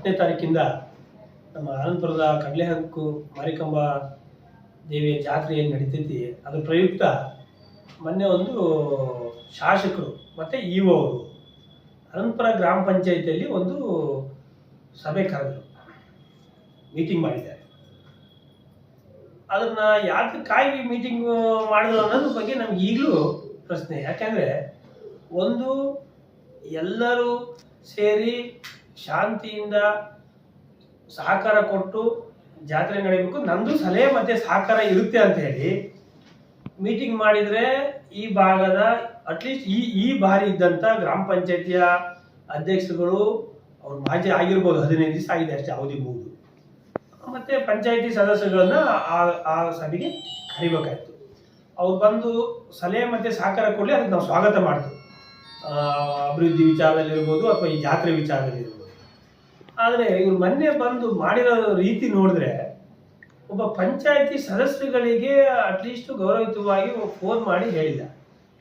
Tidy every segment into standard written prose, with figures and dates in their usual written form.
10ನೇ ತಾರೀಕಿಂದ ನಮ್ಮ ಆನಂದಪುರದ ಕಡಲೆಹಕ್ಕು ಮಾರಿಕಂಬ ದೇವಿಯ ಜಾತ್ರೆ ಏನು ನಡೀತೈತಿ ಅದ್ರ ಪ್ರಯುಕ್ತ ಮೊನ್ನೆ ಒಂದು ಶಾಸಕರು ಮತ್ತು ಇಒ ಅವರು ಆನಂದಪುರ ಗ್ರಾಮ ಪಂಚಾಯಿತಿಯಲ್ಲಿ ಒಂದು ಸಭೆ ಕರೆದರು, ಮೀಟಿಂಗ್ ಮಾಡಿದ್ದಾರೆ. ಅದನ್ನು ಯಾತಕ್ಕಾಗಿ ಮೀಟಿಂಗ್ ಮಾಡಿದ್ರು ಅನ್ನೋದ್ರ ಬಗ್ಗೆ ನಮ್ಗೆ ಈಗಲೂ ಪ್ರಶ್ನೆ. ಯಾಕೆಂದರೆ ಒಂದು ಎಲ್ಲರೂ ಸೇರಿ ಶಾಂತಿಯಿಂದ ಸಹಕಾರ ಕೊಟ್ಟು ಜಾತ್ರೆ ನಡೀಬೇಕು, ನಂದು ಸಲಹೆ ಮತ್ತು ಸಹಕಾರ ಇರುತ್ತೆ ಅಂತ ಹೇಳಿ ಮೀಟಿಂಗ್ ಮಾಡಿದರೆ ಈ ಭಾಗದ ಅಟ್ಲೀಸ್ಟ್ ಈ ಬಾರಿ ಇದ್ದಂಥ ಗ್ರಾಮ ಪಂಚಾಯತಿಯ ಅಧ್ಯಕ್ಷರುಗಳು ಅವ್ರು ಮಾಜಿ ಆಗಿರ್ಬೋದು, 15 ದಿವಸ ಆಗಿದೆ ಅಷ್ಟೇ ಅವಧಿ ಮುಗಿದು, ಮತ್ತು ಪಂಚಾಯತಿ ಸದಸ್ಯರುಗಳನ್ನ ಆ ಸಭೆಗೆ ಕರಿಬೇಕಾಯ್ತು. ಅವ್ರು ಬಂದು ಸಲಹೆ ಮತ್ತು ಸಹಕಾರ ಕೊಡಲಿ, ಅದಕ್ಕೆ ನಾವು ಸ್ವಾಗತ ಮಾಡ್ತೀವಿ. ಅಭಿವೃದ್ಧಿ ವಿಚಾರದಲ್ಲಿರ್ಬೋದು ಅಥವಾ ಈ ಜಾತ್ರೆ ವಿಚಾರದಲ್ಲಿರ್ಬೋದು. ಆದರೆ ಇವ್ರು ಮೊನ್ನೆ ಬಂದು ಮಾಡಿರೋ ರೀತಿ ನೋಡಿದ್ರೆ ಒಬ್ಬ ಪಂಚಾಯತಿ ಸದಸ್ಯರುಗಳಿಗೆ ಅಟ್ಲೀಸ್ಟ್ ಗೌರವಯುತವಾಗಿ ಫೋನ್ ಮಾಡಿ ಹೇಳಿಲ್ಲ.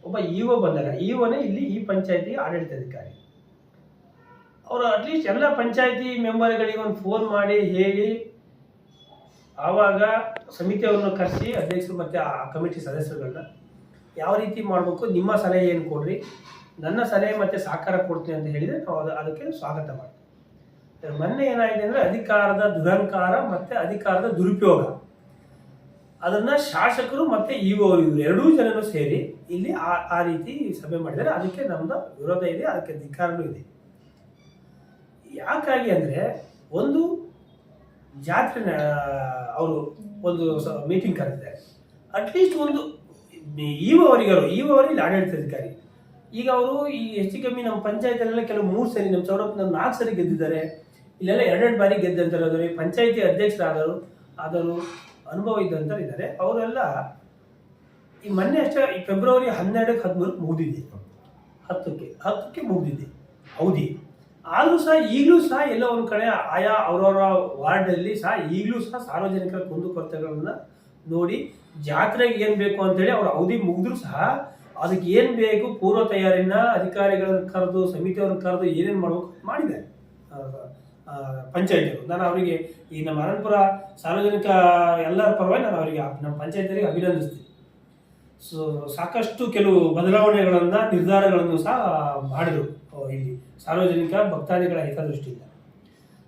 ಒಬ್ಬ ಇಒ ಬಂದಾಗ, ಇಒನೇ ಇಲ್ಲಿ ಈ ಪಂಚಾಯತಿ ಆಡಳಿತಾಧಿಕಾರಿ, ಅವರು ಅಟ್ಲೀಸ್ಟ್ ಎಲ್ಲ ಪಂಚಾಯತಿ ಮೆಂಬರ್ಗಳಿಗೆ ಒಂದು ಫೋನ್ ಮಾಡಿ ಹೇಳಿ, ಆವಾಗ ಸಮಿತಿಯವ್ರನ್ನ ಕರೆಸಿ ಅಧ್ಯಕ್ಷರು ಮತ್ತು ಆ ಕಮಿಟಿ ಸದಸ್ಯರುಗಳನ್ನ ಯಾವ ರೀತಿ ಮಾಡಬೇಕು, ನಿಮ್ಮ ಸಲಹೆ ಏನು ಕೊಡ್ರಿ, ನನ್ನ ಸಲಹೆ ಮತ್ತು ಸಹಕಾರ ಕೊಡ್ತೀನಿ ಅಂತ ಹೇಳಿದರೆ ನಾವು ಅದಕ್ಕೆ ಸ್ವಾಗತ ಮಾಡ್ತೀವಿ. ಮೊನ್ನೆ ಏನಾಗಿದೆ ಅಂದರೆ ಅಧಿಕಾರದ ದುರಹಂಕಾರ ಮತ್ತು ಅಧಿಕಾರದ ದುರುಪಯೋಗ, ಅದನ್ನು ಶಾಸಕರು ಮತ್ತು ಇಒ ಇವರು ಎರಡೂ ಜನರು ಸೇರಿ ಇಲ್ಲಿ ಆ ರೀತಿ ಸಭೆ ಮಾಡಿದ್ದಾರೆ. ಅದಕ್ಕೆ ನಮ್ಮದು ವಿರೋಧ ಇದೆ, ಅದಕ್ಕೆ ಧಿಕ್ಕಾರನೂ ಇದೆ. ಯಾಕಾಗಿ ಅಂದರೆ ಒಂದು ಜಾತ್ರೆ ಅವರು ಒಂದು ಮೀಟಿಂಗ್ ಕರೆದಿದ್ದಾರೆ, ಅಟ್ಲೀಸ್ಟ್ ಒಂದು ಇಒ ಅವರಿಗೆ ಆಡಳಿತಾಧಿಕಾರಿ. ಈಗ ಅವರು ಈ ಹೆಚ್ಚು ಕಮ್ಮಿ ನಮ್ಮ ಪಂಚಾಯತಿಯಲ್ಲೆಲ್ಲ ಕೆಲವು 3 ಸರಿ, ನಮ್ಮ ಚೌಡಪ್ಪನ 4 ಸರಿ ಗೆದ್ದಿದ್ದಾರೆ, ಇಲ್ಲೆಲ್ಲ 2 ಬಾರಿ ಗೆದ್ದಂಥವ್ರು, ಪಂಚಾಯತಿ ಅಧ್ಯಕ್ಷರಾದರು ಅನುಭವ ಇದ್ದಂಥವ್ರು ಇದ್ದಾರೆ. ಅವರೆಲ್ಲ ಈ ಮೊನ್ನೆ ಅಷ್ಟೇ ಫೆಬ್ರವರಿ 12ಕ್ಕೆ 13ಕ್ಕೆ ಮುಗಿದಿದೆ, 10ಕ್ಕೆ ಮುಗಿದಿದೆ ಅವಧಿ. ಆದರೂ ಸಹ ಈಗಲೂ ಸಹ ಎಲ್ಲ ಒಂದು ಕಡೆ ಆಯಾ ಅವರವರ ವಾರ್ಡಲ್ಲಿ ಸಹ ಈಗಲೂ ಸಹ ಸಾರ್ವಜನಿಕರ ಕುಂದುಕೊರತೆಗಳನ್ನ ನೋಡಿ ಜಾತ್ರೆಗೆ ಏನು ಬೇಕು ಅಂತೇಳಿ ಅವ್ರ ಅವಧಿ ಮುಗಿದ್ರೂ ಸಹ ಅದಕ್ಕೆ ಏನು ಬೇಕು ಪೂರ್ವ ತಯಾರಿನ ಅಧಿಕಾರಿಗಳನ್ನು ಕರೆದು ಸಮಿತಿಯವ್ರನ್ನ ಕರೆದು ಏನೇನು ಮಾಡಬೇಕು ಮಾಡಿದ್ದಾರೆ ಪಂಚಾಯತಿಯವರು. ನಾನು ಅವರಿಗೆ ಈ ನಮ್ಮ ಆನಂದಪುರ ಸಾರ್ವಜನಿಕ ಎಲ್ಲರ ಪರವಾಗಿ ನಾನು ಅವರಿಗೆ ನಮ್ಮ ಪಂಚಾಯತಿಯರಿಗೆ ಅಭಿನಂದಿಸ್ತೀನಿ. ಸಾಕಷ್ಟು ಕೆಲವು ಬದಲಾವಣೆಗಳನ್ನು ನಿರ್ಧಾರಗಳನ್ನು ಸಹ ಮಾಡಿದರು ಇಲ್ಲಿ ಸಾರ್ವಜನಿಕ ಭಕ್ತಾದಿಗಳ ಹಿತದೃಷ್ಟಿಯಿಂದ.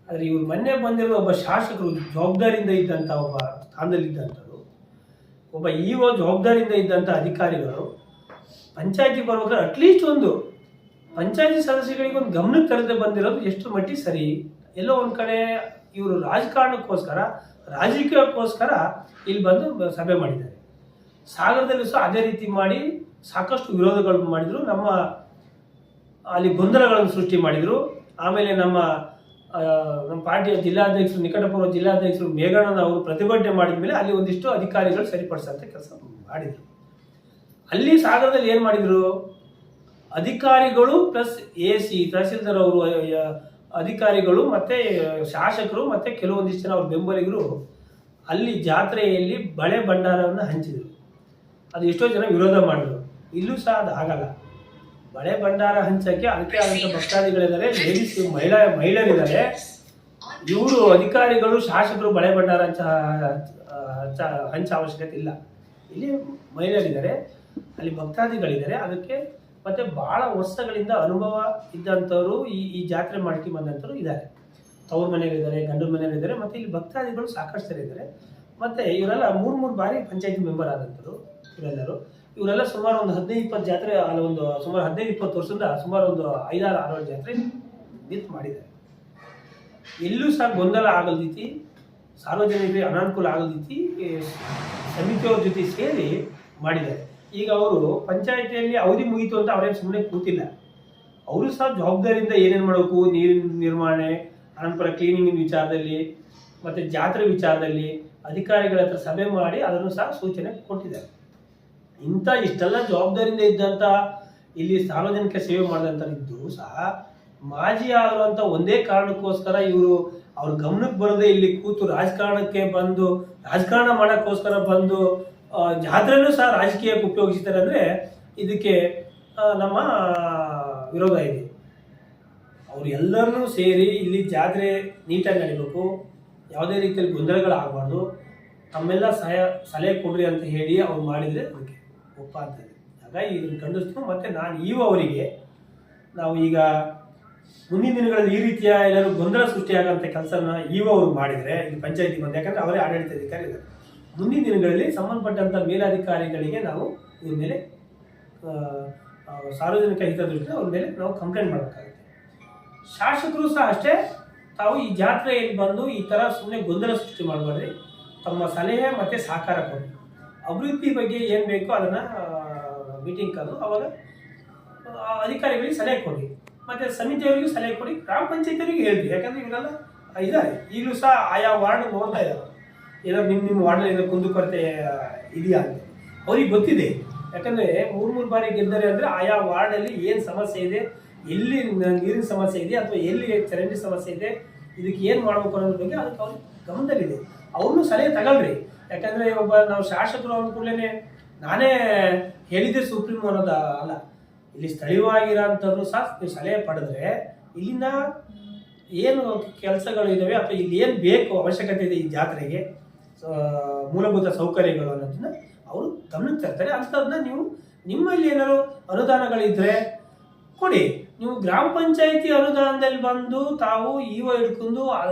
ಆದರೆ ಇವರು ಮೊನ್ನೆ ಬಂದಿರೋ ಒಬ್ಬ ಶಾಸಕರು ಜವಾಬ್ದಾರಿಯಿಂದ ಇದ್ದಂಥ ಒಬ್ಬ ಸ್ಥಾನದಲ್ಲಿದ್ದಂಥದ್ದು, ಒಬ್ಬ ಇಒ ಜವಾಬ್ದಾರಿಯಿಂದ ಇದ್ದಂಥ ಅಧಿಕಾರಿಗಳು ಪಂಚಾಯತಿ ಬರ್ಬೇಕಾದ್ರೆ ಅಟ್ಲೀಸ್ಟ್ ಒಂದು ಪಂಚಾಯತಿ ಸದಸ್ಯಗಳಿಗೆ ಒಂದು ಗಮನಕ್ಕೆ ತರದೆ ಬಂದಿರೋದು ಎಷ್ಟು ಮಟ್ಟಿಗೆ ಸರಿ. ಎಲ್ಲೋ ಒಂದು ಕಡೆ ಇವರು ರಾಜಕೀಯಕ್ಕೋಸ್ಕರ ಇಲ್ಲಿ ಬಂದು ಸಭೆ ಮಾಡಿದ್ದಾರೆ. ಸಾಗರದಲ್ಲೂ ಸಹ ಅದೇ ರೀತಿ ಮಾಡಿ ಸಾಕಷ್ಟು ವಿರೋಧಗಳನ್ನು ಮಾಡಿದರು, ನಮ್ಮ ಅಲ್ಲಿ ಗೊಂದಲಗಳನ್ನು ಸೃಷ್ಟಿ ಮಾಡಿದರು. ಆಮೇಲೆ ನಮ್ಮ ಪಾರ್ಟಿಯ ಜಿಲ್ಲಾಧ್ಯಕ್ಷರು, ನಿಕಟಪೂರ್ವ ಜಿಲ್ಲಾಧ್ಯಕ್ಷರು ಮೇಘಣ್ಣನ ಅವರು ಪ್ರತಿಭಟನೆ ಮಾಡಿದ ಮೇಲೆ ಅಲ್ಲಿ ಒಂದಿಷ್ಟು ಅಧಿಕಾರಿಗಳು ಸರಿಪಡಿಸೋಂಥ ಕೆಲಸ ಮಾಡಿದರು. ಅಲ್ಲಿ ಸಾಗರದಲ್ಲಿ ಏನು ಮಾಡಿದರು, ಅಧಿಕಾರಿಗಳು ಪ್ಲಸ್ AC ತಹಸೀಲ್ದಾರ್ ಅವರು ಅಧಿಕಾರಿಗಳು ಮತ್ತು ಶಾಸಕರು ಮತ್ತು ಕೆಲವೊಂದಿಷ್ಟು ಜನ ಅವ್ರ ಬೆಂಬಲಿಗರು ಅಲ್ಲಿ ಜಾತ್ರೆಯಲ್ಲಿ ಬಳೆ ಭಂಡಾರವನ್ನು ಹಂಚಿದರು. ಅದು ಎಷ್ಟೋ ಜನ ವಿರೋಧ ಮಾಡಿದರು. ಇಲ್ಲೂ ಸಹ ಅದು ಆಗಲ್ಲ. ಬಳೆ ಭಂಡಾರ ಹಂಚೋಕ್ಕೆ ಅದಕ್ಕೆ ಆದಂಥ ಭಕ್ತಾದಿಗಳಿದ್ದಾರೆ, ಲೇಡೀಸ್ ಮಹಿಳೆಯರಿದ್ದಾರೆ. ಇವರು ಅಧಿಕಾರಿಗಳು ಶಾಸಕರು ಬಳೆ ಭಂಡಾರ ಹಂಚ ಅವಶ್ಯಕತೆ ಇಲ್ಲ. ಇಲ್ಲಿ ಮಹಿಳೆಯರಿದ್ದಾರೆ, ಅಲ್ಲಿ ಭಕ್ತಾದಿಗಳಿದ್ದಾರೆ. ಅದಕ್ಕೆ ಮತ್ತು ಭಾಳ ವರ್ಷಗಳಿಂದ ಅನುಭವ ಇದ್ದಂಥವ್ರು ಈ ಜಾತ್ರೆ ಮಾಡ್ಕೊಂಡು ಬಂದಂಥವ್ರು ಇದ್ದಾರೆ. ತವ್ರ ಮನೆಯಲ್ಲಿದ್ದಾರೆ, ಗಂಡನ ಮನೆಯಲ್ಲಿದ್ದಾರೆ, ಮತ್ತು ಇಲ್ಲಿ ಭಕ್ತಾದಿಗಳು ಸಾಕಷ್ಟು ಜನ ಇದ್ದಾರೆ. ಮತ್ತು ಇವರೆಲ್ಲ 3 ಬಾರಿ ಪಂಚಾಯತಿ ಮೆಂಬರ್ ಆದಂಥವ್ರು ಇವರೆಲ್ಲ ಸುಮಾರು ಒಂದು 15-20 ಜಾತ್ರೆ, ಒಂದು ಸುಮಾರು 15-20 ವರ್ಷದಿಂದ ಸುಮಾರು ಒಂದು 5-6 ಜಾತ್ರೆ ನಿಂತು ಮಾಡಿದ್ದಾರೆ. ಎಲ್ಲೂ ಸಹ ಗೊಂದಲ ಆಗಲ್ದೀತಿ, ಸಾರ್ವಜನಿಕರಿಗೆ ಅನಾನುಕೂಲ ಆಗಲ್ದೀತಿ ಸಮಿತಿಯವ್ರ ಜೊತೆ ಸೇರಿ ಮಾಡಿದ್ದಾರೆ. ಈಗ ಅವರು ಪಂಚಾಯತಿಯಲ್ಲಿ ಅವಧಿ ಮುಗೀತು ಅಂತ ಅವರೇನು ಸುಮ್ಮನೆ ಕೂತಿಲ್ಲ. ಅವರು ಸಹ ಜವಾಬ್ದಾರಿಯಿಂದ ಏನೇನು ಮಾಡಬೇಕು, ನೀರಿನ ನಿರ್ವಹಣೆ, ಆನಂತರ ಕ್ಲೀನಿಂಗ್ ವಿಚಾರದಲ್ಲಿ ಮತ್ತು ಜಾತ್ರೆ ವಿಚಾರದಲ್ಲಿ ಅಧಿಕಾರಿಗಳ ಹತ್ರ ಸಭೆ ಮಾಡಿ ಅದನ್ನು ಸಹ ಸೂಚನೆ ಕೊಟ್ಟಿದ್ದಾರೆ. ಇಷ್ಟೆಲ್ಲ ಜವಾಬ್ದಾರಿಯಿಂದ ಇದ್ದಂಥ ಇಲ್ಲಿ ಸಾರ್ವಜನಿಕ ಸೇವೆ ಮಾಡಿದಂಥದ್ದು ಸಹ ಮಾಜಿ ಆಗಿರುವಂಥ ಒಂದೇ ಕಾರಣಕ್ಕೋಸ್ಕರ ಇವರು ಅವ್ರ ಗಮನಕ್ಕೆ ಬರದೆ ಇಲ್ಲಿ ಕೂತು ರಾಜಕಾರಣ ಮಾಡೋಕ್ಕೋಸ್ಕರ ಬಂದು ಜಾತ್ರೆನೂ ಸಹ ರಾಜಕೀಯಕ್ಕೆ ಉಪಯೋಗಿಸ್ತಾರೆ ಅಂದರೆ ಇದಕ್ಕೆ ನಮ್ಮ ವಿರೋಧ ಇದೆ. ಅವರು ಎಲ್ಲರನ್ನೂ ಸೇರಿ ಇಲ್ಲಿ ಜಾತ್ರೆ ನೀಟಾಗಿ ನಡಿಬೇಕು, ಯಾವುದೇ ರೀತಿಯಲ್ಲಿ ಗೊಂದಲಗಳಾಗಬಾರ್ದು, ತಮ್ಮೆಲ್ಲ ಸಲಹೆ ಕೊಡ್ರಿ ಅಂತ ಹೇಳಿ ಅವ್ರು ಮಾಡಿದರೆ ಅದಕ್ಕೆ ಒಪ್ಪ ಅಂತಾರೆ. ಹಾಗಾಗಿ ಇದನ್ನು ಖಂಡಿಸ್ತು. ಮತ್ತು ನಾನು ಅವರಿಗೆ ನಾವು ಈಗ ಮುಂದಿನ ದಿನಗಳಲ್ಲಿ ಈ ರೀತಿಯ ಎಲ್ಲರೂ ಗೊಂದಲ ಸೃಷ್ಟಿಯಾಗಂಥ ಕೆಲಸನ ಅವರು ಮಾಡಿದರೆ ಇಲ್ಲಿ ಪಂಚಾಯತಿ ಬಂದು, ಯಾಕಂದರೆ ಅವರೇ ಆಡಳಿತಾಧಿಕಾರಿ ಇದ್ದಾರೆ, ಮುಂದಿನ ದಿನಗಳಲ್ಲಿ ಸಂಬಂಧಪಟ್ಟಂಥ ಮೇಲಾಧಿಕಾರಿಗಳಿಗೆ ನಾವು ಇದ್ರ ಮೇಲೆ ಸಾರ್ವಜನಿಕ ಹಿತದೃಷ್ಟಿಯಿಂದ ಅವ್ರ ಮೇಲೆ ನಾವು ಕಂಪ್ಲೇಂಟ್ ಮಾಡಬೇಕಾಗುತ್ತೆ. ಶಾಸಕರು ಸಹ ಅಷ್ಟೇ, ತಾವು ಈ ಜಾತ್ರೆಯಲ್ಲಿ ಬಂದು ಈ ಥರ ಸುಮ್ಮನೆ ಗೊಂದಲ ಸೃಷ್ಟಿ ಮಾಡಬಾರ್ದು, ತಮ್ಮ ಸಲಹೆ ಮತ್ತು ಸಹಕಾರ ಕೊಡಿ, ಅಭಿವೃದ್ಧಿ ಬಗ್ಗೆ ಏನು ಬೇಕೋ ಅದನ್ನು ಮೀಟಿಂಗ್ ಕರೆದು ಅವಾಗ ಅಧಿಕಾರಿಗಳಿಗೆ ಸಲಹೆ ಕೊಡಿ, ಮತ್ತು ಸಮಿತಿಯವರಿಗೂ ಸಲಹೆ ಕೊಡಿ, ಗ್ರಾಮ ಪಂಚಾಯತಿಯವರಿಗೂ ಹೇಳಿ. ಯಾಕಂದರೆ ಇವರೆಲ್ಲ ಇದ್ದಾರೆ, ಈಗಲೂ ಸಹ ಆಯಾ ವಾರ್ಡ್ ನೋಡ್ತಾ ಇದ್ದಾರೆ, ಏನೋ ನಿಮ್ಮ ವಾರ್ಡಲ್ಲಿ ಏನೋ ಕುಂದುಕೊರತೆ ಇದೆಯಾ ಅಂತ ಅವ್ರಿಗೆ ಗೊತ್ತಿದೆ. ಯಾಕಂದರೆ 3 ಬಾರಿ ಗೆದ್ದರೆ ಅಂದರೆ ಆಯಾ ವಾರ್ಡಲ್ಲಿ ಏನು ಸಮಸ್ಯೆ ಇದೆ, ಎಲ್ಲಿ ನೀರಿನ ಸಮಸ್ಯೆ ಇದೆ ಅಥವಾ ಎಲ್ಲಿ ಚರಂಡಿ ಸಮಸ್ಯೆ ಇದೆ, ಇದಕ್ಕೆ ಏನು ಮಾಡಬೇಕು ಅನ್ನೋದ್ರ ಬಗ್ಗೆ ಅದಕ್ಕೆ ಅವ್ರಿಗೆ ಗಮನದಲ್ಲಿದೆ. ಅವ್ರನ್ನೂ ಸಲಹೆ ತಗೊಳ್ರಿ. ಯಾಕಂದರೆ ಒಬ್ಬ ನಾವು ಶಾಸಕರು ಅಂದ ಕೂಡಲೇ ನಾನೇ ಹೇಳಿದ್ದೆ ಸುಪ್ರೀಂ ಅನ್ನೋದು ಅಲ್ಲ, ಇಲ್ಲಿ ಸ್ಥಳೀಯವಾಗಿರೋಂಥದ್ದು ಸಹ ನೀವು ಸಲಹೆ ಪಡೆದ್ರೆ ಇಲ್ಲಿನ ಏನು ಕೆಲಸಗಳು ಇದ್ದಾವೆ ಅಥವಾ ಇಲ್ಲಿ ಏನು ಬೇಕು ಅವಶ್ಯಕತೆ ಇದೆ ಈ ಜಾತ್ರೆಗೆ ಮೂಲಭೂತ ಸೌಕರ್ಯಗಳು ಅನ್ನೋದನ್ನ ಅವರು ಗಮನಕ್ಕೆ ತರ್ತಾರೆ. ಅಂಥದ್ದನ್ನ ನೀವು ನಿಮ್ಮಲ್ಲಿ ಏನಾದ್ರು ಅನುದಾನಗಳಿದ್ರೆ ಕೊಡಿ. ನೀವು ಗ್ರಾಮ ಪಂಚಾಯತಿ ಅನುದಾನದಲ್ಲಿ ಬಂದು ತಾವು ಹಿಡ್ಕೊಂಡು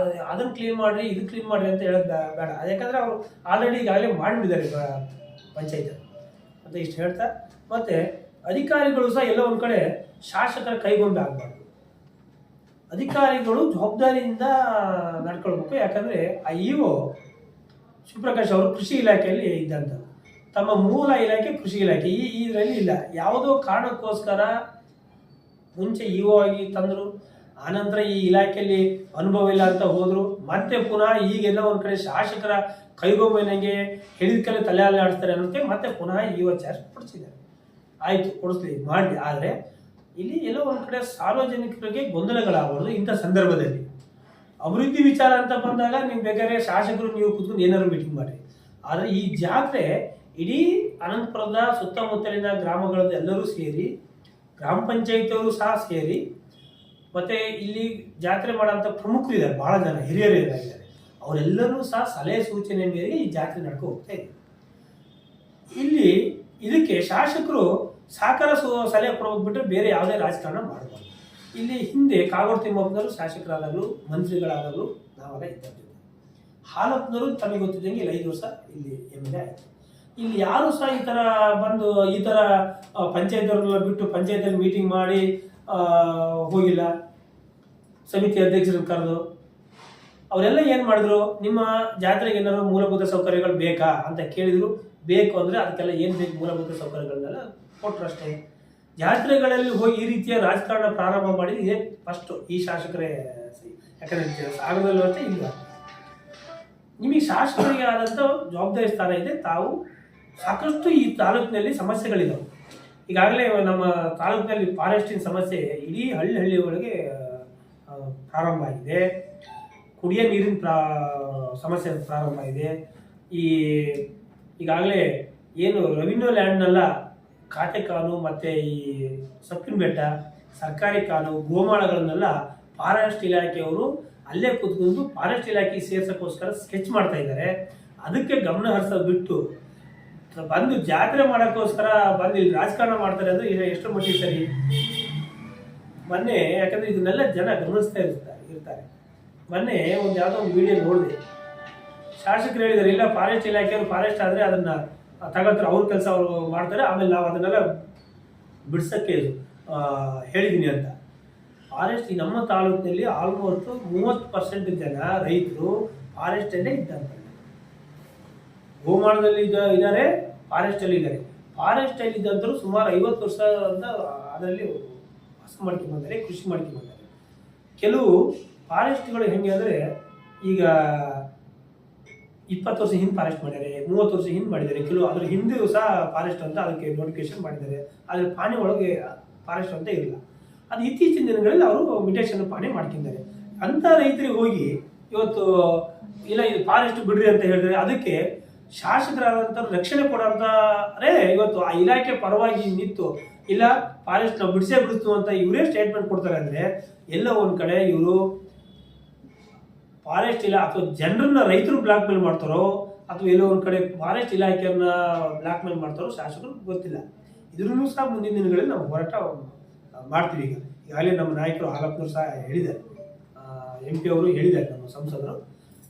ಅದನ್ನು ಕ್ಲೀನ್ ಮಾಡಿರಿ ಇದು ಕ್ಲೀನ್ ಮಾಡಿರಿ ಅಂತ ಹೇಳೋದು ಬೇಡ. ಯಾಕಂದರೆ ಅವರು ಆಲ್ರೆಡಿ ಈಗಾಗಲೇ ಮಾಡಿಬಿಟ್ಟಿದ್ದಾರೆ ಪಂಚಾಯತ್ ಅಂತ ಇಷ್ಟು ಹೇಳ್ತಾ. ಮತ್ತು ಅಧಿಕಾರಿಗಳು ಸಹ ಎಲ್ಲೋ ಒಂದು ಕಡೆ ಶಾಸಕರ ಕೈಗೊಂಬೆ ಆಗಬಾರ್ದು. ಅಧಿಕಾರಿಗಳು ಜವಾಬ್ದಾರಿಯಿಂದ ನಡ್ಕೊಳ್ಬೇಕು. ಯಾಕಂದರೆ ಆ ಶಿವಪ್ರಕಾಶ್ ಅವರು ಕೃಷಿ ಇಲಾಖೆಯಲ್ಲಿ ಇದ್ದಂಥದ್ದು, ತಮ್ಮ ಮೂಲ ಇಲಾಖೆ ಕೃಷಿ ಇಲಾಖೆ, ಇದರಲ್ಲಿ ಇಲ್ಲ. ಯಾವುದೋ ಕಾರಣಕ್ಕೋಸ್ಕರ ಮುಂಚೆ ಆಗಿ ತಂದರು, ಆನಂತರ ಈ ಇಲಾಖೆಯಲ್ಲಿ ಅನುಭವ ಇಲ್ಲ ಅಂತ ಹೋದರು, ಮತ್ತೆ ಪುನಃ ಈಗೆಲ್ಲ ಒಂದು ಕಡೆ ಶಾಸಕರ ಕೈಗೊಂಬೆನಂಗೆ ಹಿಡಿದ ತಲೆ ಆಡಿಸ್ತಾರೆ ಅನ್ನೋದಕ್ಕೆ ಮತ್ತೆ ಪುನಃ ಚಾರ್ಜ್ ಕೊಡಿಸಿದ್ದಾರೆ. ಆಯಿತು, ಕೊಡಿಸ್ಲಿ ಮಾಡಿ. ಆದರೆ ಇಲ್ಲಿ ಎಲ್ಲೋ ಒಂದು ಕಡೆ ಸಾರ್ವಜನಿಕರಿಗೆ ಗೊಂದಲಗಳಾಗಬಾರ್ದು. ಇಂಥ ಸಂದರ್ಭದಲ್ಲಿ ಅಭಿವೃದ್ಧಿ ವಿಚಾರ ಅಂತ ಬಂದಾಗ ನೀವು ಬೇಕಾದ್ರೆ ಶಾಸಕರು ನೀವು ಕೂತ್ಕೊಂಡು ಏನಾದ್ರು ಮೀಟಿಂಗ್ ಮಾಡಿ. ಆದರೆ ಈ ಜಾತ್ರೆ ಇಡೀ ಅನಂತಪುರದ ಸುತ್ತಮುತ್ತಲಿನ ಗ್ರಾಮಗಳದ್ದು ಎಲ್ಲರೂ ಸೇರಿ, ಗ್ರಾಮ ಪಂಚಾಯತಿಯವರು ಸಹ ಸೇರಿ, ಮತ್ತು ಇಲ್ಲಿ ಜಾತ್ರೆ ಮಾಡೋಂಥ ಪ್ರಮುಖರು ಇದ್ದಾರೆ, ಭಾಳ ಜನ ಹಿರಿಯರು ಇದ್ದಾರೆ, ಅವರೆಲ್ಲರೂ ಸಹ ಸಲಹೆ ಸೂಚನೆ ಮೇರೆಗೆ ಈ ಜಾತ್ರೆ ನಡ್ಕೊ ಹೋಗ್ತಾ ಇದೆ. ಇಲ್ಲಿ ಇದಕ್ಕೆ ಶಾಸಕರು ಸಹಕಾರ ಸಲಹೆ ಕೊಡೋಗ್ಬಿಟ್ರೆ ಬೇರೆ ಯಾವುದೇ ರಾಜಕಾರಣ ಮಾಡಬಾರ್ದು. ಇಲ್ಲಿ ಹಿಂದೆ ಕಾಗೋಡು ತಿಮ್ಮಪ್ಪನವರು ಶಾಸಕರಾದಾಗಲೂ ಮಂತ್ರಿಗಳಾದಾಗಲೂ ನಾವೆಲ್ಲ ಇದ್ದಿದ್ದೇವೆ. ಹಾಲಪ್ಪನವರು ತಮಗೆ ಗೊತ್ತಿದ್ದಂಗೆ ಇಲ್ಲಿ 5 ವರ್ಷ ಇಲ್ಲಿ MLA ಆಯಿತು. ಇಲ್ಲಿ ಯಾರು ಸಹ ಈ ಥರ ಬಂದು ಈ ಥರ ಪಂಚಾಯತ್ವರೆಲ್ಲ ಬಿಟ್ಟು ಪಂಚಾಯತಲ್ಲಿ ಮೀಟಿಂಗ್ ಮಾಡಿ ಹೋಗಿಲ್ಲ. ಸಮಿತಿ ಅಧ್ಯಕ್ಷರನ್ನು ಕರೆದು ಅವರೆಲ್ಲ ಏನು ಮಾಡಿದ್ರು, ನಿಮ್ಮ ಜಾತ್ರೆಗೆ ಏನಾದ್ರು ಮೂಲಭೂತ ಸೌಕರ್ಯಗಳು ಬೇಕಾ ಅಂತ ಕೇಳಿದರು. ಬೇಕು ಅಂದರೆ ಅದಕ್ಕೆಲ್ಲ ಏನು ಬೇಕು ಮೂಲಭೂತ ಸೌಕರ್ಯಗಳನ್ನೆಲ್ಲ ಕೊಟ್ಟರು ಅಷ್ಟೇ. ಜಾತ್ರೆಗಳಲ್ಲಿ ಹೋಗಿ ಈ ರೀತಿಯ ರಾಜಕಾರಣ ಪ್ರಾರಂಭ ಮಾಡಿ ಇದೇ ಫಸ್ಟು ಈ ಶಾಸಕರೇ ಸರಿ. ಯಾಕಂದರೆ ಸಾಗರದಲ್ಲೂ ಅಷ್ಟೇ ಇಲ್ಲ. ನಿಮಗೆ ಶಾಸಕರಿಗೆ ಆದಂಥ ಜವಾಬ್ದಾರಿ ಸ್ಥಾನ ಇದೆ. ತಾವು ಸಾಕಷ್ಟು ಈ ತಾಲೂಕಿನಲ್ಲಿ ಸಮಸ್ಯೆಗಳಿದ್ದಾವೆ. ಈಗಾಗಲೇ ನಮ್ಮ ತಾಲೂಕಿನಲ್ಲಿ ಫಾರೆಸ್ಟಿನ ಸಮಸ್ಯೆ ಇಡೀ ಹಳ್ಳಿ ಒಳಗೆ ಪ್ರಾರಂಭ ಆಗಿದೆ. ಕುಡಿಯೋ ನೀರಿನ ಸಮಸ್ಯೆ ಪ್ರಾರಂಭ ಆಗಿದೆ. ಈಗಾಗಲೇ ಏನು ರೆವಿನ್ಯೂ ಲ್ಯಾಂಡ್ನೆಲ್ಲ ಖಾತೆ ಕಾನು ಮತ್ತು ಈ ಸೊಪ್ಪಿನ ಬೆಟ್ಟ ಸರ್ಕಾರಿ ಕಾನು ಗೋಮಾಳಗಳನ್ನೆಲ್ಲ ಫಾರೆಸ್ಟ್ ಇಲಾಖೆಯವರು ಅಲ್ಲೇ ಕೂತ್ಕೊಂಡು ಫಾರೆಸ್ಟ್ ಇಲಾಖೆಗೆ ಸೇರ್ಸೋಕ್ಕೋಸ್ಕರ ಸ್ಕೆಚ್ ಮಾಡ್ತಾ ಇದ್ದಾರೆ. ಅದಕ್ಕೆ ಗಮನ ಹರಿಸೋದು ಬಿಟ್ಟು ಬಂದು ಜಾತ್ರೆ ಮಾಡೋಕ್ಕೋಸ್ಕರ ಬಂದು ಇಲ್ಲಿ ರಾಜಕಾರಣ ಮಾಡ್ತಾರೆ ಅಂದರೆ ಎಷ್ಟು ಮಟ್ಟಿಗೆ ಸರಿ? ಮೊನ್ನೆ ಯಾಕಂದರೆ ಇದನ್ನೆಲ್ಲ ಜನ ಗಮನಿಸ್ತಾ ಇರ್ತಾರೆ. ಮೊನ್ನೆ ಯಾವುದೋ ಒಂದು ವಿಡಿಯೋ ನೋಡಿದೆ, ಶಾಸಕರು ಹೇಳಿದ್ದಾರೆ ಇಲ್ಲ ಫಾರೆಸ್ಟ್ ಇಲಾಖೆಯವರು ಫಾರೆಸ್ಟ್ ಆದರೆ ಅದನ್ನು ತಗೋತಾರೆ, ಅವ್ರ ಕೆಲಸ ಅವರು ಮಾಡ್ತಾರೆ, ಆಮೇಲೆ ನಾವು ಅದನ್ನೆಲ್ಲ ಬಿಡ್ಸೋಕ್ಕೆ ಹೇಳಿದ್ದೀನಿ ಅಂತ. ಫಾರೆಸ್ಟ್ ಈ ನಮ್ಮ ತಾಲೂಕಿನಲ್ಲಿ ಆಲ್ಮೋಸ್ಟ್ 30% ಜನ ರೈತರು ಫಾರೆಸ್ಟಲ್ಲೇ ಇದ್ದಂತೆ. ಗೋಮಾಳದಲ್ಲಿ ಇದ್ದಾರೆ, ಫಾರೆಸ್ಟಲ್ಲಿ ಇದ್ದಾರೆ. ಫಾರೆಸ್ಟಲ್ಲಿ ಇದ್ದಂಥವ್ರು ಸುಮಾರು 50 ವರ್ಷ ಅಂತ ಅದರಲ್ಲಿ ವಾಸ ಮಾಡ್ಕೊಂಡ್ಬಂದರೆ, ಕೃಷಿ ಮಾಡ್ಕೊಂಡ್ಬಂದರೆ. ಕೆಲವು ಫಾರೆಸ್ಟ್ಗಳು ಹೆಂಗೆ ಅಂದರೆ ಈಗ 20 ವರ್ಷ ಹಿಂದೆ ಫಾರೆಸ್ಟ್ ಮಾಡಿದ್ದಾರೆ, 30 ವರ್ಷ ಹಿಂದೆ ಮಾಡಿದ್ದಾರೆ. ಕೆಲವು ಅದ್ರ ಹಿಂದೆ ಸಹ ಫಾರೆಸ್ಟ್ ಅಂತ ಅದಕ್ಕೆ ನೋಟಿಫಿಕೇಶನ್ ಮಾಡಿದ್ದಾರೆ. ಆದರೆ ಪಾಣಿ ಒಳಗೆ ಫಾರೆಸ್ಟ್ ಅಂತ ಇರಲಿಲ್ಲ. ಅದು ಇತ್ತೀಚಿನ ದಿನಗಳಲ್ಲಿ ಅವರು ಮಿಟೇಷನ್ ಪಾಣಿ ಮಾಡ್ಕೊಂಡಿದ್ದಾರೆ. ಅಂಥ ರೈತರಿಗೆ ಹೋಗಿ ಇವತ್ತು ಇಲ್ಲ ಇದು ಫಾರೆಸ್ಟ್ ಬಿಡ್ರಿ ಅಂತ ಹೇಳಿದ್ರೆ ಅದಕ್ಕೆ ಶಾಸಕರಾದಂಥವ್ರು ರಕ್ಷಣೆ ಕೊಡೋಂಥವ್ರೇ ಇವತ್ತು ಆ ಇಲಾಖೆ ಪರವಾಗಿ ನಿಂತು ಇಲ್ಲ ಫಾರೆಸ್ಟ್ ನಾವು ಬಿಡಿಸ್ತು ಅಂತ ಇವರೇ ಸ್ಟೇಟ್ಮೆಂಟ್ ಕೊಡ್ತಾರೆ ಅಂದರೆ ಎಲ್ಲ ಒಂದು ಕಡೆ ಇವರು ಫಾರೆಸ್ಟ್ ಇಲ್ಲ ಅಥವಾ ಜನರನ್ನ ರೈತರು ಬ್ಲಾಕ್ ಮೇಲ್ ಮಾಡ್ತಾರೋ ಅಥವಾ ಎಲ್ಲೋ ಒಂದು ಕಡೆ ಫಾರೆಸ್ಟ್ ಇಲಾಖೆಯನ್ನ ಬ್ಲಾಕ್ ಮೇಲ್ ಮಾಡ್ತಾರೋ ಶಾಸಕರು ಗೊತ್ತಿಲ್ಲ. ಇದ್ರೂ ಸಹ ಮುಂದಿನ ದಿನಗಳಲ್ಲಿ ನಾವು ಹೋರಾಟ ಮಾಡ್ತೀವಿ. ಈಗಾಗಲೇ ನಮ್ಮ ನಾಯಕರು ಹಾಲಪ್ಪನವರು ಸಹ ಹೇಳಿದ್ದಾರೆ, MP ಅವರು ಹೇಳಿದ್ದಾರೆ, ನಮ್ಮ ಸಂಸದರು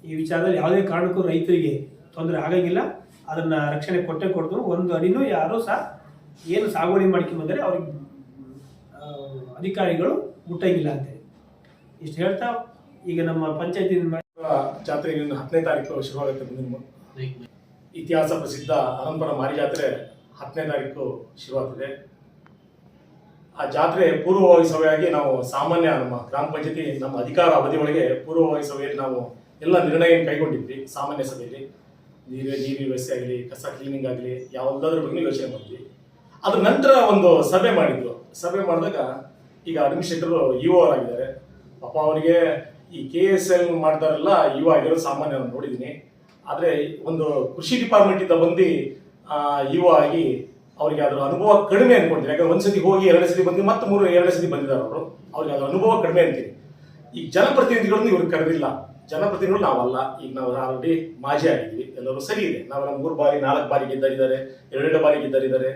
ಈ ವಿಚಾರದಲ್ಲಿ ಯಾವುದೇ ಕಾರಣಕ್ಕೂ ರೈತರಿಗೆ ತೊಂದರೆ ಆಗಂಗಿಲ್ಲ, ಅದನ್ನ ರಕ್ಷಣೆ ಕೊಟ್ಟೆ ಕೊಡ್ತು. ಒಂದು ಅಡಿನೂ ಯಾರೂ ಸಹ ಏನು ಸಾಗುವಳಿ ಮಾಡ್ಕೊಂಡ್ಬಂದರೆ ಅವ್ರಿಗೆ ಅಧಿಕಾರಿಗಳು ಮುಟ್ಟಂಗಿಲ್ಲ ಅಂತೇಳಿ ಇಷ್ಟು ಹೇಳ್ತಾ ಈಗ ನಮ್ಮ ಪಂಚಾಯತಿ ಜಾತ್ರೆ 10ನೇ ತಾರೀಕು ಶುರುವಾಗುತ್ತೆ. ಇತಿಹಾಸ ಪ್ರಸಿದ್ಧ ಅನಂತಪುರ ಮಾರಿ ಜಾತ್ರೆ 10ನೇ ತಾರೀಕು ಶುರುವಾಗ್ತದೆ. ಆ ಜಾತ್ರೆ ಪೂರ್ವಭಾವಿ ಸಭೆಯಾಗಿ ನಾವು ಸಾಮಾನ್ಯ ನಮ್ಮ ಗ್ರಾಮ ಪಂಚಾಯತಿ ನಮ್ಮ ಅಧಿಕಾರ ಅವಧಿಯೊಳಗೆ ಪೂರ್ವಭಾವಿ ಸಭೆಯಲ್ಲಿ ನಾವು ಎಲ್ಲ ನಿರ್ಣಯ ಕೈಗೊಂಡಿದ್ವಿ. ಸಾಮಾನ್ಯ ಸಭೆಯಲ್ಲಿ ನೀರು ವ್ಯವಸ್ಥೆ ಆಗಲಿ, ಕಸ ಕ್ಲೀನಿಂಗ್ ಆಗಲಿ, ಯಾವುದಾದ್ರ ಬಗ್ಗೆ ಯೋಚನೆ ಮಾಡಿದ್ವಿ. ಅದ್ರ ನಂತರ ಒಂದು ಸಭೆ ಮಾಡಿದ್ರು. ಸಭೆ ಮಾಡಿದಾಗ ಈಗ ಅಡ್ಮಿನಿಸ್ಟ್ರೇಟರ್ UO ಆಗಿದ್ದಾರೆ. ಪಾಪ ಅವರಿಗೆ ಈ KSL ಮಾಡ್ತಾರಲ್ಲ UO ಆಗಿರೋದು ಸಾಮಾನ್ಯ ನಾನು ನೋಡಿದ್ದೀನಿ. ಆದರೆ ಒಂದು ಕೃಷಿ ಡಿಪಾರ್ಟ್ಮೆಂಟ್ ಇಂದ ಬಂದು UO ಆಗಿ ಅವರಿಗೆ ಅದರ ಅನುಭವ ಕಡಿಮೆ ಅನ್ಕೊಂಡಿದ್ದೀನಿ. ಯಾಕಂದ್ರೆ ಒಂದ್ಸತಿ ಹೋಗಿ 2 ಸತಿ ಬಂದು ಮತ್ತೆ 2 ಸತಿ ಬಂದಿದ್ದಾರೆ ಅವರು. ಅವ್ರಿಗೆ ಅದರ ಅನುಭವ ಕಡಿಮೆ ಅಂತೀನಿ. ಈ ಜನಪ್ರತಿನಿಧಿಗಳನ್ನು ಇವ್ರಿಗೆ ಕರೆದಿಲ್ಲ. ಜನಪ್ರತಿನಿಧಿಗಳು ನಾವಲ್ಲ. ಈಗ ನಾವು ಆಲ್ರೆಡಿ ಮಾಜಿ ಆಗಿದ್ವಿ, ಎಲ್ಲರೂ ಸರಿ ಇದೆ. ನಾವೆಲ್ಲ 3 ಬಾರಿ 4 ಬಾರಿ ಗೆದ್ದರಿದ್ದಾರೆ, 2 ಬಾರಿ ಗೆದ್ದರಿದ್ದಾರೆ,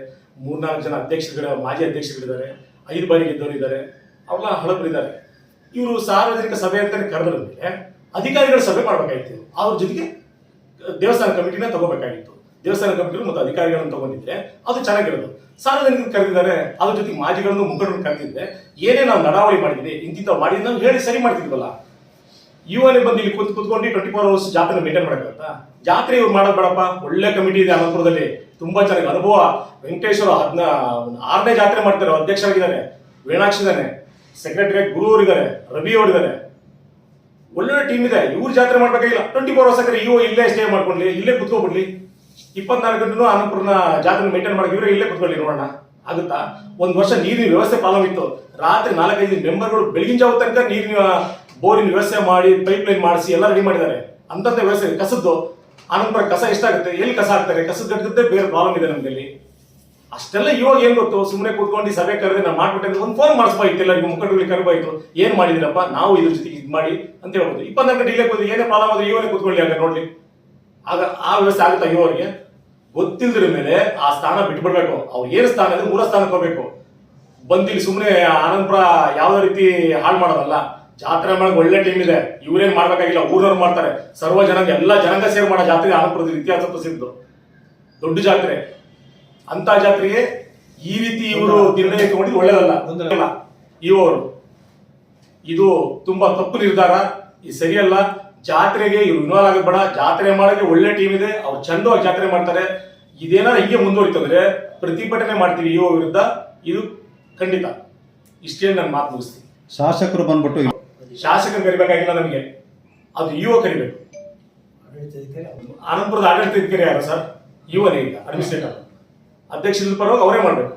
3-4 ಜನ ಅಧ್ಯಕ್ಷರುಗಳ ಮಾಜಿ ಅಧ್ಯಕ್ಷರುಗಳಿದ್ದಾರೆ, 5 ಬಾರಿ ಗೆದ್ದವರು ಇದ್ದಾರೆ, ಅವೆಲ್ಲ ಹಳಬರಿದ್ದಾರೆ. ಇವರು ಸಾರ್ವಜನಿಕ ಸಭೆ ಅಂತಾನೆ ಕರೆದ್ರ ಮೇಲೆ ಅಧಿಕಾರಿಗಳ ಸಭೆ ಮಾಡ್ಬೇಕಾಗಿತ್ತು. ಅವ್ರ ಜೊತೆಗೆ ದೇವಸ್ಥಾನ ಕಮಿಟಿನ ತಗೋಬೇಕಾಗಿತ್ತು. ದೇವಸ್ಥಾನ ಕಮಿಟಿ ಮತ್ತು ಅಧಿಕಾರಿಗಳನ್ನು ತಗೊಂಡಿದ್ರೆ ಅದು ಚೆನ್ನಾಗಿರೋದು. ಸಾರ್ವಜನಿಕರು ಕರೆದಿದ್ದಾರೆ, ಅದ್ರ ಜೊತೆಗೆ ಮಾಜಿಗಳನ್ನು ಮುಖಂಡರನ್ನು ಕರೆದಿದ್ರೆ ಏನೇ ನಾವು ನಡಾವಳಿ ಮಾಡಿದ್ವಿ ಇಂತಿಂತ ಮಾಡಿದ್ ನಾವು ಹೇಳಿ ಸರಿ ಮಾಡ್ತಿದ್ವಲ್ಲ. UOನೇ ಬಂದು ಇಲ್ಲಿ ಕುತ್ಕೊಂಡು 24 hours ಜಾತ್ರೆ ಮೇಂಟೈನ್ ಮಾಡಕ್ಕಾಗತ್ತಾ? ಜಾತ್ರೆ ಇವ್ರು ಮಾಡೋದು ಬೇಡಪ್ಪ. ಒಳ್ಳೆ ಕಮಿಟಿ ಇದೆ ಅನಂತಪುರದಲ್ಲಿ, ತುಂಬಾ ಚೆನ್ನಾಗಿ ಅನುಭವ. ವೆಂಕಟೇಶ್ವರ 6ನೇ ಜಾತ್ರೆ ಮಾಡ್ತಾರೆ, ಅಧ್ಯಕ್ಷರಾಗಿದ್ದಾರೆ. ವೀಣಾಕ್ಷಿ ಇದ್ದಾನೆ, ಸೆಕ್ರೆಟರಿ ಗುರು ಅವರಿದ್ದಾರೆ, ರವಿ ಅವರಿದ್ದಾರೆ, ಒಳ್ಳೆ ಟೀಮ್ ಇದೆ. ಇವ್ರು ಜಾತ್ರೆ ಮಾಡ್ಬೇಕಾಗಿಲ್ಲ. 24 hours ಹಾಕಿದ್ರೆ UO ಇಲ್ಲೇ ಸ್ಟೇ ಮಾಡ್ಕೊಳ್ಳಿ, ಇಲ್ಲೇ ಕುತ್ಕೊಬಿಡ್ಲಿ. 24 ಗಂಟೆನೂ ಅನಂತಪುರನ ಜಾತ್ರೆ ಮೇಂಟೈನ್ ಮಾಡಕ್ಕೆ ಇವರೇ ಇಲ್ಲೇ ಕುತ್ಕೊಳ್ಳಿ, ನೋಡೋಣ ಆಗುತ್ತಾ? ಒಂದು ವರ್ಷ ನೀರಿನ ವ್ಯವಸ್ಥೆ ಪ್ರಾಬ್ಲಮ್ ಇತ್ತು. ರಾತ್ರಿ 4-5 ಮೆಂಬರ್ಗಳು ಬೆಳಗಿನ ಜಾವ ತನಕ ನೀರಿನ ಬೋರಿನ ವ್ಯವಸ್ಥೆ ಮಾಡಿ ಪೈಪ್ ಲೈನ್ ಮಾಡಿಸಿ ಎಲ್ಲ ರೆಡಿ ಮಾಡಿದ್ದಾರೆ. ಅಂತಂತ ವ್ಯವಸ್ಥೆ ಕಸದ್ದು ಅನಂತರ ಕಸ ಎಷ್ಟಾಗುತ್ತೆ, ಎಲ್ಲಿ ಕಸ ಹಾಕ್ತಾರೆ, ಕಸದ ಗಟ್ಟಗದ್ದೆ ಬೇರೆ ಪ್ರಾಬ್ಲಮ್ ಇದೆ ನಮ್ಮಲ್ಲಿ. ಅಷ್ಟೆಲ್ಲ ಇವಾಗ ಏನ್ ಗೊತ್ತು, ಸುಮ್ಮನೆ ಕೂತ್ಕೊಂಡು ಸಭೆ ಕರೆದ್ರೆ ನಾವು ಮಾಡ್ಬಿಟ್ಟೆ ಒಂದು ಫೋನ್ ಮಾಡಿಸ್ಬಾಯ್ತು, ಎಲ್ಲರಿಗೂ ಮುಖಂಡಗಳಿಗೆ ಕರಬಾಯ್ತು, ಏನ್ ಮಾಡಿದಿರಪ್ಪ ನಾವು ಇದ್ರ ಜೊತೆಗೆ ಇದು ಮಾಡಿ ಅಂತ ಹೇಳ್ಬೋದು. 24 ಗಂಟೆ ಇಲ್ಲೇ ಕೂತು ಏನೇ ಪ್ರಾಬ್ಲಮ್ ಆದ್ರೆ ಇವನೇ ಕೂತ್ಕೊಳ್ಳಿ ಆಗ ನೋಡ್ಲಿ. ಆಗ ಆ ವ್ಯವಸ್ಥೆ ಆಗುತ್ತಾ? ಇವರಿಗೆ ಗೊತ್ತಿಲ್ದ್ರ ಮೇಲೆ ಆ ಸ್ಥಾನ ಬಿಟ್ಬಿಡ್ಬೇಕು. ಅವ್ರು ಏನು ಸ್ಥಾನ ಅಂದ್ರೆ 3 ಸ್ಥಾನಕ್ಕೆ ಹೋಗ್ಬೇಕು. ಬಂದಿಲ್ಲಿ ಸುಮ್ಮನೆ ಅನಂತಪುರ ಯಾವ್ದೇ ರೀತಿ ಹಾಳು ಮಾಡೋದಲ್ಲ. ಜಾತ್ರೆ ಮಾಡಕ್ ಒಳ್ಳೆ ಟೀಮ್ ಇದೆ, ಇವ್ರೇನ್ ಮಾಡ್ಬೇಕಾಗಿಲ್ಲ, ಊರವ್ರು ಮಾಡ್ತಾರೆ. ಸರ್ವ ಜನಾಂಗ ಎಲ್ಲ ಜನಾಂಗ ಸೇರಿ ಮಾಡೋ ಜಾತ್ರೆ ಅನಂತಪುರದ ಇತಿಹಾಸ ಪ್ರಸಿದ್ಧ ದೊಡ್ಡ ಜಾತ್ರೆ. ಅಂತ ಜಾತ್ರೆಗೆ ಈ ರೀತಿ ಇವರು ನಿರ್ಣಯ ತಗೊಂಡಿದ್ದು ಒಳ್ಳೇದಲ್ಲ. ಇವರು ಇದು ತುಂಬಾ ತಪ್ಪು ನಿರ್ಧಾರ, ಇದು ಸರಿಯಲ್ಲ. ಜಾತ್ರೆಗೆ ಇವ್ರು ಇನ್ವಾಲ್ವ್ ಆಗೋದು ಬೇಡ. ಜಾತ್ರೆ ಮಾಡೋಕೆ ಒಳ್ಳೆ ಟೀಮ್ ಇದೆ, ಅವ್ರು ಚಂದವಾಗಿ ಜಾತ್ರೆ ಮಾಡ್ತಾರೆ. ಇದೇನಾದ್ರು ಹಿಂಗೆ ಮುಂದುವರಿತಂದ್ರೆ ಪ್ರತಿಭಟನೆ ಮಾಡ್ತೀವಿ UO ವಿರುದ್ಧ, ಇದು ಖಂಡಿತ. ಇಷ್ಟೇ ನನ್ನ ಮಾತು ಮುಗಿಸ್ತೀನಿ. ಶಾಸಕರು ಬಂದ್ಬಿಟ್ಟು ಶಾಸಕರು ಕರಿಬೇಕಾಗಿಲ್ಲ ನಮಗೆ, ಅದು UO ಕರಿಬೇಕು. ಅನಂತಪುರದ ಆಡಳಿತಾಧಿಕಾರಿ ಯಾರು ಸರ್? UOನೇ. ಈಗ ಅಡ್ಮಿನಿಸ್ಟ್ರೇಟರ್ ಅಧ್ಯಕ್ಷರ ಪರವಾಗಿ ಅವರೇ ಮಾಡ್ಬೇಕು.